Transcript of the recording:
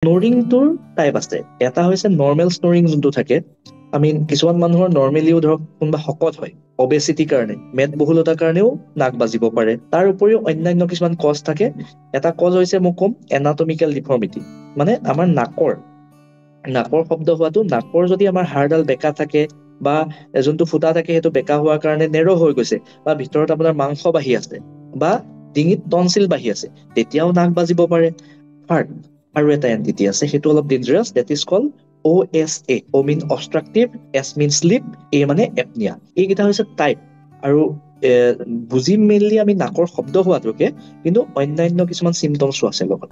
স্নৰিংটোৰ type আছে। এটা হৈছে নৰ্মেল স্নৰিং যোনটো থাকে, আমি কিছুমান মানুহৰ নৰ্মেলিও ধৰক কোনোবা শকত হয় অবেচিটিৰ কাৰণে, মেদবহুলতাৰ কাৰণেও নাক বাজিব পাৰে। তাৰ উপৰিও অন্যান্য কিছুমান কজ থাকে। এটা কজ হৈছে মই ক'ম এনাটমিকেল ডিফৰ্মিটি, মানে আমাৰ নাকৰ শব্দ হোৱাটো, নাকৰ যদি আমাৰ হাড়ডাল বেকা থাকে বা যোনটো ফুটা থাকে সেইটো বেকা হোৱাৰ কাৰণে নেৰো হৈ গৈছে, বা ভিতৰত আপোনাৰ মাংস বাঢ়ি আছে বা ডিঙিত টনচিল বাঢ়ি আছে, তেতিয়াও নাক বাজিব পাৰে। আৰু এটা এন্টিটি আছে, সেইটো অলপ dangerous, that is call OSA, O mean obstructive, S mean sleep, A মানে এপনিয়া। এইকেইটা হৈছে টাইপ। আৰু বুজি মেইনলি আমি নাকৰ শব্দ হোৱাটোকে, কিন্তু অন্যান্য কিছুমান চিমটমছো আছে লগত।